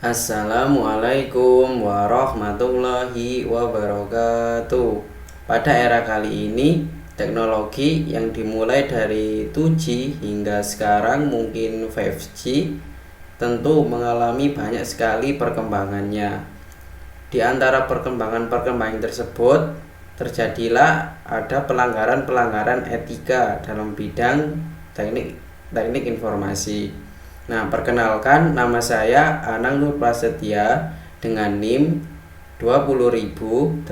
Assalamualaikum warahmatullahi wabarakatuh. Pada era kali ini, teknologi yang dimulai dari 2G hingga sekarang mungkin 5G tentu mengalami banyak sekali perkembangannya. Di antara perkembangan-perkembangan tersebut, terjadilah ada pelanggaran-pelanggaran etika dalam bidang teknik informasi. Nah, perkenalkan, nama saya Anang Nur Prasetya dengan NIM 2018047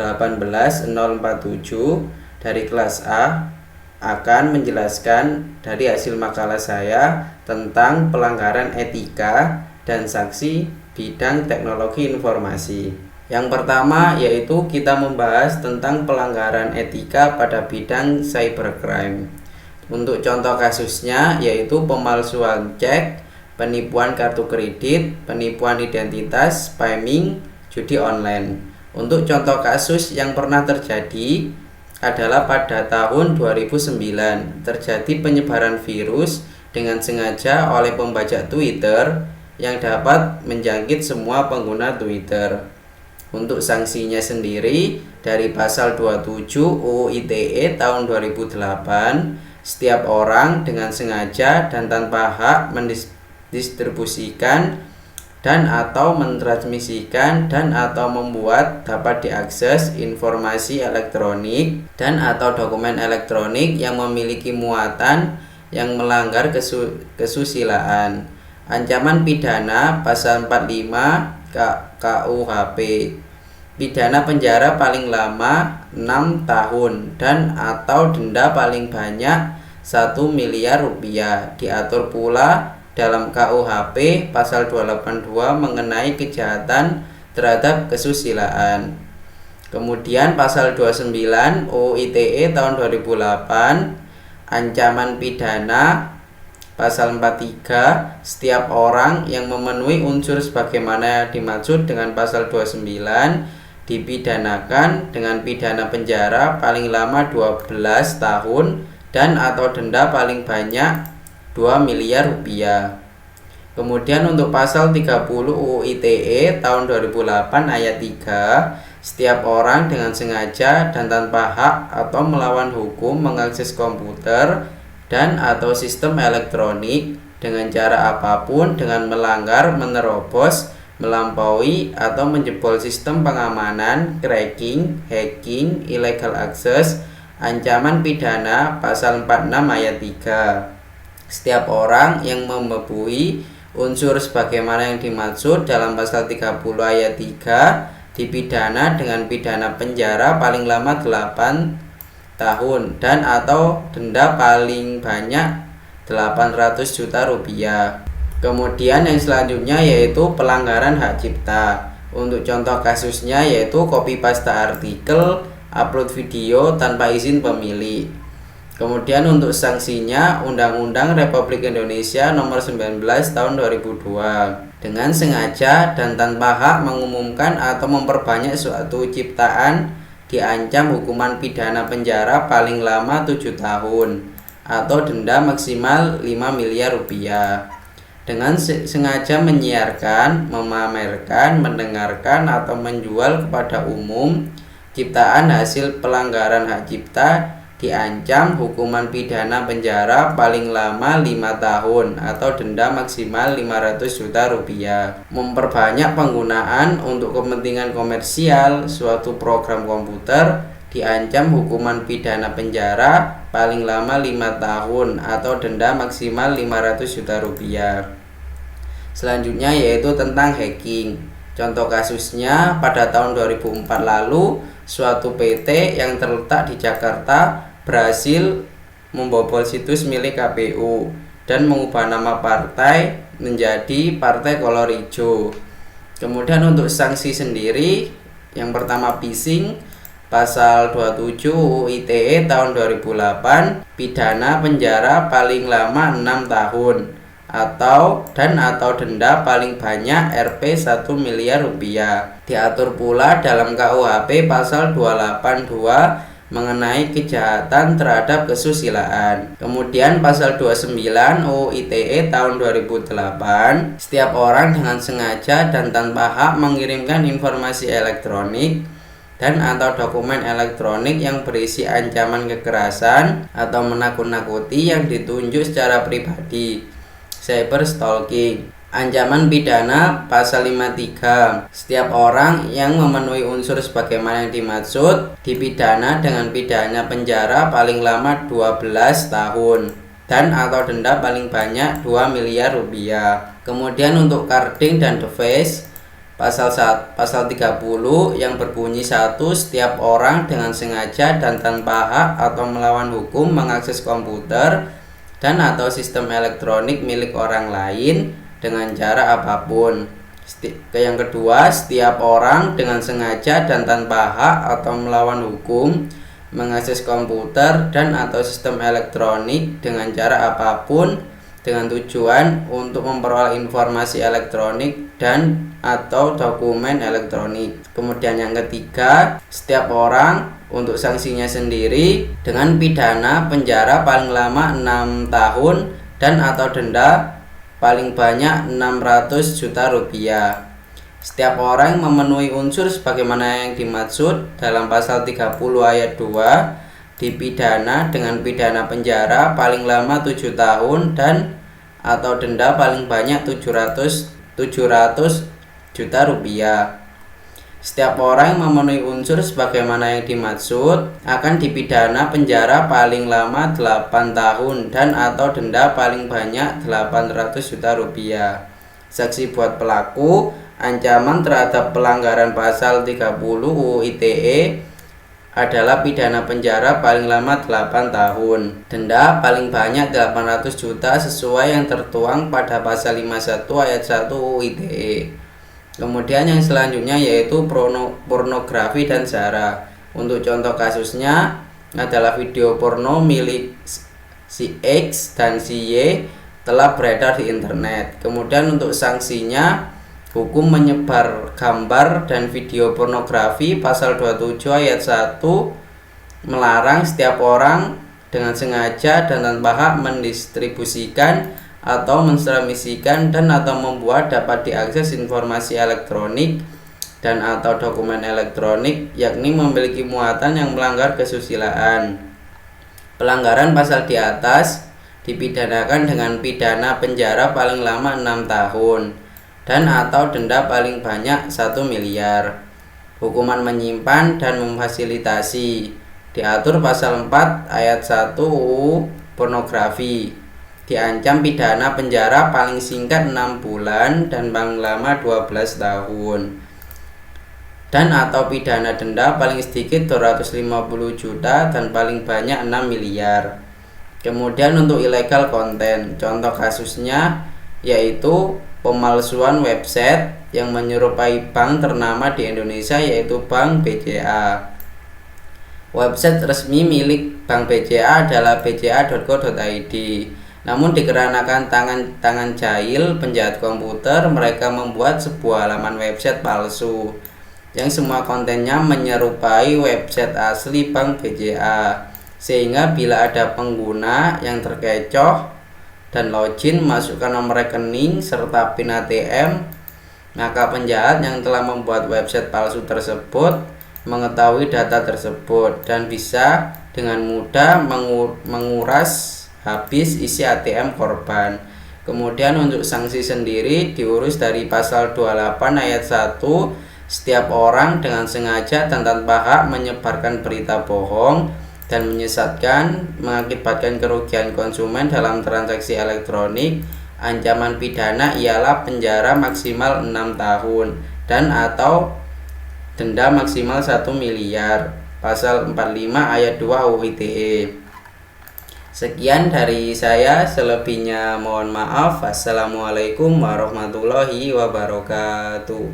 dari kelas A akan menjelaskan dari hasil makalah saya tentang pelanggaran etika dan sanksi bidang teknologi informasi. Yang pertama yaitu kita membahas tentang pelanggaran etika pada bidang cybercrime. Untuk contoh kasusnya yaitu pemalsuan cek, penipuan kartu kredit, penipuan identitas, spamming, judi online. Untuk contoh kasus yang pernah terjadi adalah pada tahun 2009 terjadi penyebaran virus dengan sengaja oleh pembajak Twitter yang dapat menjangkit semua pengguna Twitter. Untuk sanksinya sendiri dari pasal 27 UU ITE tahun 2008, setiap orang dengan sengaja dan tanpa hak distribusikan dan atau mentransmisikan dan atau membuat dapat diakses informasi elektronik dan atau dokumen elektronik yang memiliki muatan yang melanggar kesusilaan. Ancaman pidana pasal 45 KUHP. Pidana penjara paling lama 6 tahun dan atau denda paling banyak 1 miliar rupiah. Diatur pula dalam KUHP pasal 282 mengenai kejahatan terhadap kesusilaan. Kemudian pasal 29 UU ITE tahun 2008 ancaman pidana pasal 43 setiap orang yang memenuhi unsur sebagaimana dimaksud dengan pasal 29 dipidanakan dengan pidana penjara paling lama 12 tahun dan atau denda paling banyak 2 miliar rupiah. Kemudian untuk pasal 30 UU ITE tahun 2008 ayat 3, setiap orang dengan sengaja dan tanpa hak atau melawan hukum mengakses komputer dan atau sistem elektronik dengan cara apapun dengan melanggar, menerobos, melampaui atau menjebol sistem pengamanan, cracking, hacking, illegal access, ancaman pidana pasal 46 ayat 3. Setiap orang yang membubuhi unsur sebagaimana yang dimaksud dalam pasal 30 ayat 3 dipidana dengan pidana penjara paling lama 8 tahun dan atau denda paling banyak 800 juta rupiah. Kemudian yang selanjutnya yaitu pelanggaran hak cipta. Untuk contoh kasusnya yaitu copy paste artikel, upload video tanpa izin pemilik. Kemudian untuk sanksinya Undang-Undang Republik Indonesia Nomor 19 Tahun 2002 dengan sengaja dan tanpa hak mengumumkan atau memperbanyak suatu ciptaan diancam hukuman pidana penjara paling lama 7 tahun atau denda maksimal 5 miliar rupiah. Dengan sengaja menyiarkan, memamerkan, mendengarkan atau menjual kepada umum ciptaan hasil pelanggaran hak cipta diancam hukuman pidana penjara paling lama 5 tahun atau denda maksimal 500 juta rupiah. Memperbanyak penggunaan untuk kepentingan komersial suatu program komputer diancam hukuman pidana penjara paling lama 5 tahun atau denda maksimal 500 juta rupiah. Selanjutnya yaitu tentang hacking. Contoh kasusnya pada tahun 2004 lalu suatu PT yang terletak di Jakarta berhasil membobol situs milik KPU dan mengubah nama partai menjadi Partai Kolor Hijau. Kemudian untuk sanksi sendiri, yang pertama phishing, pasal 27 UU ITE tahun 2008, pidana penjara paling lama 6 tahun atau denda paling banyak Rp 1 miliar rupiah. Diatur pula dalam KUHP pasal 282 mengenai kejahatan terhadap kesusilaan. Kemudian pasal 29 UU ITE tahun 2008, setiap orang dengan sengaja dan tanpa hak mengirimkan informasi elektronik dan atau dokumen elektronik yang berisi ancaman kekerasan atau menakut-nakuti yang ditunjuk secara pribadi, cyberstalking. Ancaman pidana pasal 53. Setiap orang yang memenuhi unsur sebagaimana yang dimaksud dipidana dengan pidana penjara paling lama 12 tahun dan atau denda paling banyak 2 miliar rupiah. Kemudian untuk carding dan device pasal 30 yang berbunyi 1. Setiap orang dengan sengaja dan tanpa hak atau melawan hukum mengakses komputer dan atau sistem elektronik milik orang lain dengan cara apapun. Yang kedua, setiap orang dengan sengaja dan tanpa hak atau melawan hukum mengakses komputer dan atau sistem elektronik dengan cara apapun dengan tujuan untuk memperoleh informasi elektronik dan atau dokumen elektronik. Kemudian yang ketiga, setiap orang untuk sanksinya sendiri dengan pidana penjara paling lama 6 tahun dan atau denda paling banyak 600 juta rupiah. Setiap orang yang memenuhi unsur sebagaimana yang dimaksud dalam pasal 30 ayat 2 dipidana dengan pidana penjara paling lama 7 tahun dan atau denda paling banyak 700 juta rupiah. Setiap orang yang memenuhi unsur sebagaimana yang dimaksud akan dipidana penjara paling lama 8 tahun dan atau denda paling banyak 800 juta rupiah. Saksi buat pelaku, ancaman terhadap pelanggaran pasal 30 UU ITE adalah pidana penjara paling lama 8 tahun, denda paling banyak 800 juta sesuai yang tertuang pada pasal 51 ayat 1 UU ITE. Kemudian yang selanjutnya yaitu pornografi dan sara. Untuk contoh kasusnya adalah video porno milik si X dan si Y telah beredar di internet. Kemudian untuk sanksinya, hukum menyebar gambar dan video pornografi pasal 27 ayat 1 melarang setiap orang dengan sengaja dan tanpa hak mendistribusikan atau mentransmisikan dan atau membuat dapat diakses informasi elektronik dan atau dokumen elektronik yakni memiliki muatan yang melanggar kesusilaan. Pelanggaran pasal di atas dipidanakan dengan pidana penjara paling lama 6 tahun dan atau denda paling banyak 1 miliar. Hukuman menyimpan dan memfasilitasi diatur pasal 4 ayat 1 UU pornografi. Diancam pidana penjara paling singkat 6 bulan dan paling lama 12 tahun dan atau pidana denda paling sedikit 250 juta dan paling banyak 6 miliar. Kemudian untuk illegal content, contoh kasusnya yaitu pemalsuan website yang menyerupai bank ternama di Indonesia yaitu Bank BCA. Website resmi milik Bank BCA adalah bca.co.id. Namun dikarenakan tangan jahil penjahat komputer, mereka membuat sebuah halaman website palsu yang semua kontennya menyerupai website asli Bank BCA, sehingga bila ada pengguna yang terkecoh dan login masukkan nomor rekening serta PIN ATM, maka penjahat yang telah membuat website palsu tersebut mengetahui data tersebut dan bisa dengan mudah menguras habis isi ATM korban. Kemudian untuk sanksi sendiri diurus dari pasal 28 ayat 1. Setiap orang dengan sengaja dan tanpa hak menyebarkan berita bohong dan menyesatkan mengakibatkan kerugian konsumen dalam transaksi elektronik, ancaman pidana ialah penjara maksimal 6 tahun dan atau denda maksimal 1 miliar. Pasal 45 ayat 2 UU ITE. Sekian dari saya, selebihnya mohon maaf. Assalamualaikum warahmatullahi wabarakatuh.